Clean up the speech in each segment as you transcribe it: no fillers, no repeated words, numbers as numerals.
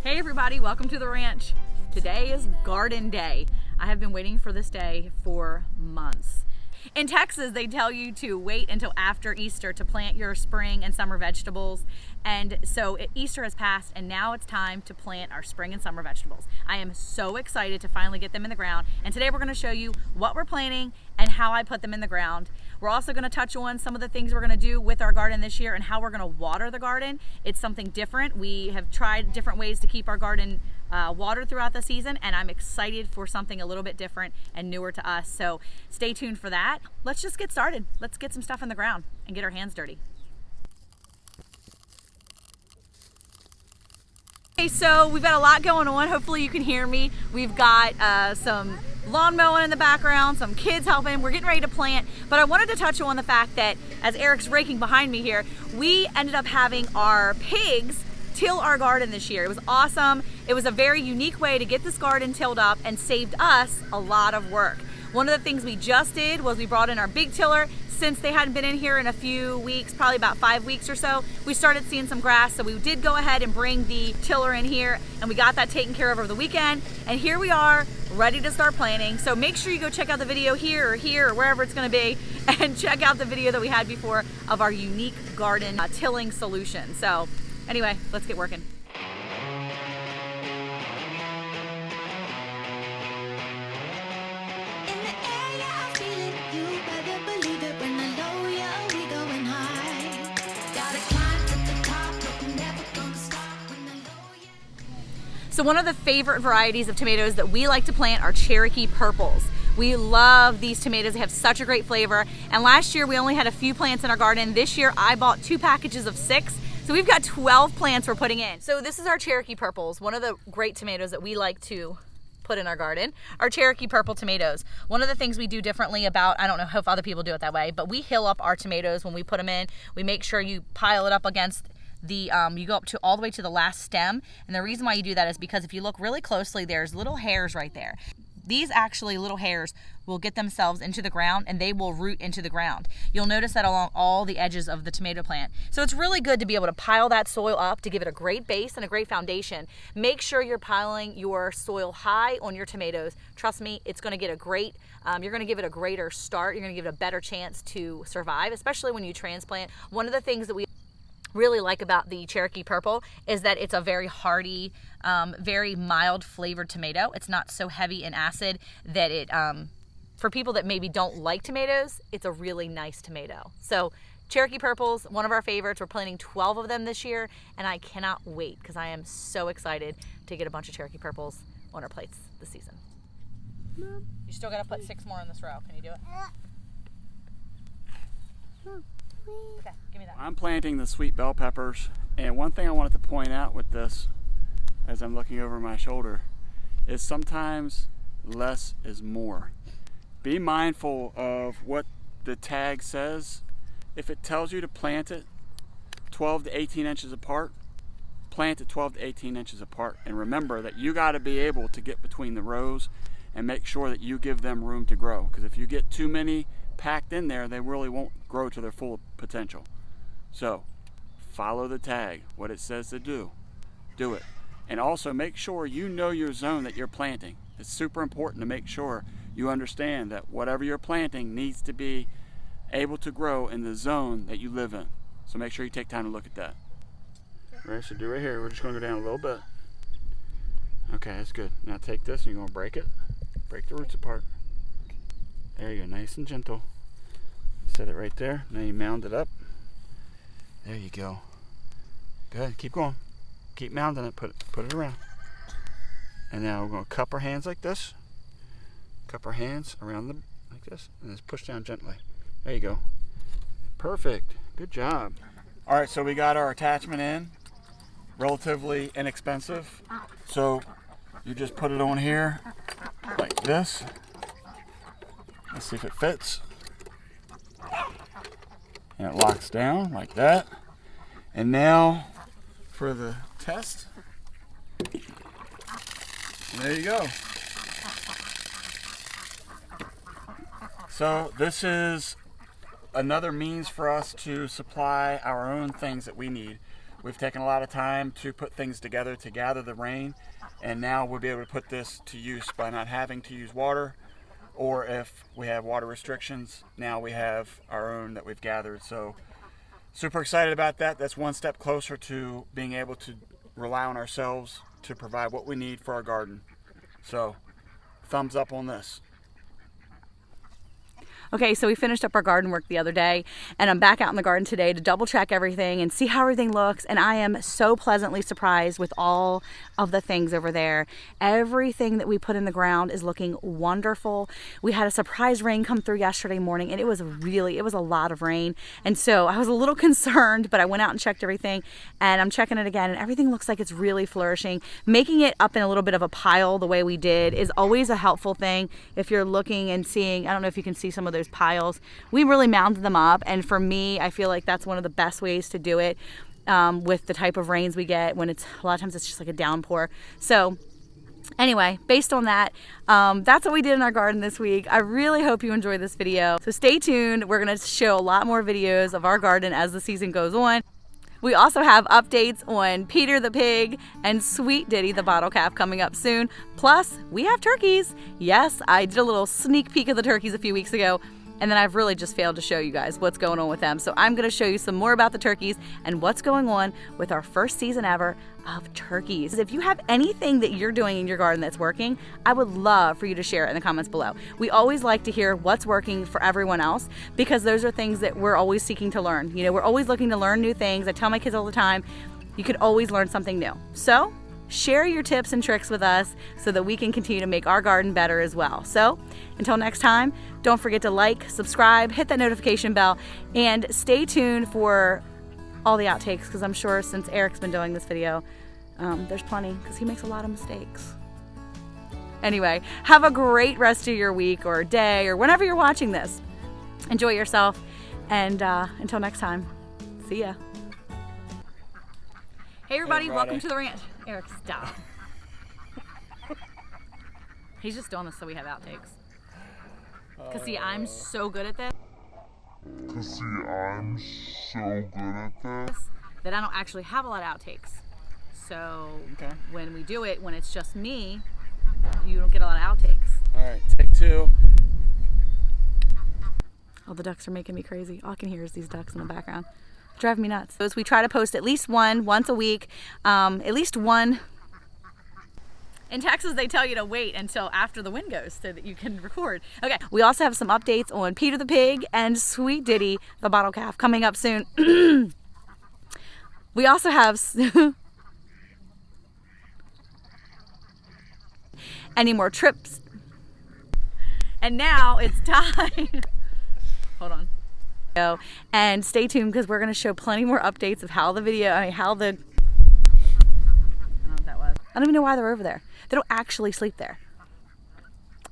Hey everybody, welcome to the ranch. Today is garden day. I have been waiting for this day for months. In Texas, they tell you to wait until after Easter to plant your spring and summer vegetables. And so Easter has passed and now it's time to plant our spring and summer vegetables. I am so excited to finally get them in the ground. And today we're gonna show you what we're planting and how I put them in the ground. We're also gonna touch on some of the things we're gonna do with our garden this year and how we're gonna water the garden. It's something different. We have tried different ways to keep our garden watered throughout the season, and I'm excited for something a little bit different and newer to us. So stay tuned for that. Let's just get started. Let's get some stuff in the ground and get our hands dirty. Okay, so we've got a lot going on. Hopefully you can hear me. We've got some lawn mowing in the background, some kids helping. We're getting ready to plant, but I wanted to touch on the fact that as Eric's raking behind me here, we ended up having our pigs till our garden this year. It was awesome. It was a very unique way to get this garden tilled up and saved us a lot of work. One of the things we just did was we brought in our big tiller. Since they hadn't been in here in a few weeks, probably about 5 weeks or so, we started seeing some grass. So we did go ahead and bring the tiller in here and we got that taken care of over the weekend. And here we are ready to start planting. So make sure you go check out the video here or wherever it's gonna be and check out the video that we had before of our unique garden tilling solution. So anyway, let's get working. So one of the favorite varieties of tomatoes that we like to plant are Cherokee Purples. We love these tomatoes. They have such a great flavor. And last year we only had a few plants in our garden. This year I bought 2 packages of 6. So we've got 12 plants we're putting in. So this is our Cherokee Purples. One of the great tomatoes that we like to put in our garden are Cherokee Purple tomatoes. One of the things we do differently about, I don't know if other people do it that way, but we hill up our tomatoes when we put them in. We make sure you pile it up against the, you go up to all the way to the last stem. And the reason why you do that is because if you look really closely, there's little hairs right there. These actually little hairs will get themselves into the ground and they will root into the ground. You'll notice that along all the edges of the tomato plant. So it's really good to be able to pile that soil up to give it a great base and a great foundation. Make sure you're piling your soil high on your tomatoes. Trust me, it's gonna get a great, you're gonna give it a greater start. You're gonna give it a better chance to survive, especially when you transplant. One of the things that we really like about the Cherokee Purple is that it's a very hearty, very mild flavored tomato. It's not so heavy in acid that it, for people that maybe don't like tomatoes, it's a really nice tomato. So Cherokee Purples, one of our favorites. We're planting 12 of them this year and I cannot wait because I am so excited to get a bunch of Cherokee Purples on our plates this season. Mom. You still gotta put 6 more in this row. Can you do it? Okay, give me that. I'm planting the sweet bell peppers, and one thing I wanted to point out with this as I'm looking over my shoulder is sometimes less is more. Be mindful of what the tag says. If it tells you to plant it 12 to 18 inches apart, plant it 12 to 18 inches apart, and remember that you got to be able to get between the rows and make sure that you give them room to grow, because if you get too many packed in there, they really won't grow to their full potential. So follow the tag. What it says to do it. And also make sure you know your zone that you're planting. It's super important to make sure you understand that whatever you're planting needs to be able to grow in the zone that you live in. So make sure you take time to look at that. All right, so do right here. We're just going to go down a little bit. Okay, that's good. Now take this and you're going to break it. Break the roots apart. There you go, nice and gentle. Set it right there. Now you mound it up. There you go. Good, keep going. Keep mounding it, put it around. And now we're gonna cup our hands like this. Cup our hands around them like this, and just push down gently. There you go. Perfect, good job. All right, so we got our attachment in. Relatively inexpensive. So you just put it on here like this. Let's see if it fits. And it locks down like that. And now for the test. There you go. So this is another means for us to supply our own things that we need. We've taken a lot of time to put things together to gather the rain, and now we'll be able to put this to use by not having to use water, or if we have water restrictions, now we have our own that we've gathered. So super excited about that. That's one step closer to being able to rely on ourselves to provide what we need for our garden. So thumbs up on this. Okay, so we finished up our garden work the other day, and I'm back out in the garden today to double check everything and see how everything looks, and I am so pleasantly surprised with all of the things over there. Everything that we put in the ground is looking wonderful. We had a surprise rain come through yesterday morning, and it was a lot of rain, and so I was a little concerned, but I went out and checked everything, and I'm checking it again, and everything looks like it's really flourishing. Making it up in a little bit of a pile the way we did is always a helpful thing if you're looking and seeing. I don't know if you can see some of those piles. We really mounded them up, and for me, I feel like that's one of the best ways to do it with the type of rains we get when it's a lot of times it's just like a downpour. So anyway, based on that, that's what we did in our garden this week. I really hope you enjoyed this video. So stay tuned. We're going to show a lot more videos of our garden as the season goes on. We also have updates on Peter the pig and Sweet Diddy the bottle calf coming up soon. Plus, we have turkeys. Yes, I did a little sneak peek of the turkeys a few weeks ago, and then I've really just failed to show you guys what's going on with them. So I'm going to show you some more about the turkeys and what's going on with our first season ever of turkeys. If you have anything that you're doing in your garden that's working, I would love for you to share it in the comments below. We always like to hear what's working for everyone else, because those are things that we're always seeking to learn. You know, we're always looking to learn new things. I tell my kids all the time, you could always learn something new. So share your tips and tricks with us so that we can continue to make our garden better as well. So until next time, don't forget to like, subscribe, hit that notification bell, and stay tuned for all the outtakes, because I'm sure since Eric's been doing this video, there's plenty, because he makes a lot of mistakes. Anyway, have a great rest of your week or day or whenever you're watching this. Enjoy yourself, and until next time, see ya. Hey everybody, welcome to the ranch. Eric, stop. He's just doing this so we have outtakes. Cause see, I'm so good at this. That I don't actually have a lot of outtakes. So when we do it, when it's just me, you don't get a lot of outtakes. All right, take two. Oh, the ducks are making me crazy. All I can hear is these ducks in the background. Drive me nuts. So we try to post at least one once a week, at least one. In Texas, they tell you to wait until after the wind goes so that you can record. Okay, we also have some updates on Peter the pig and Sweet Diddy the bottle calf coming up soon. We also have any more trips. And now it's time. Hold on. And stay tuned, because we're going to show plenty more updates of how the video, I don't know what that was. I don't even know why they're over there. They don't actually sleep there.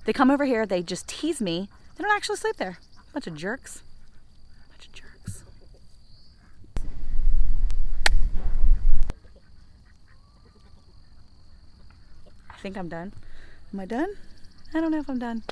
They come over here, they just tease me. They don't actually sleep there. Bunch of jerks. Bunch of jerks. I think I'm done. Am I done? I don't know if I'm done.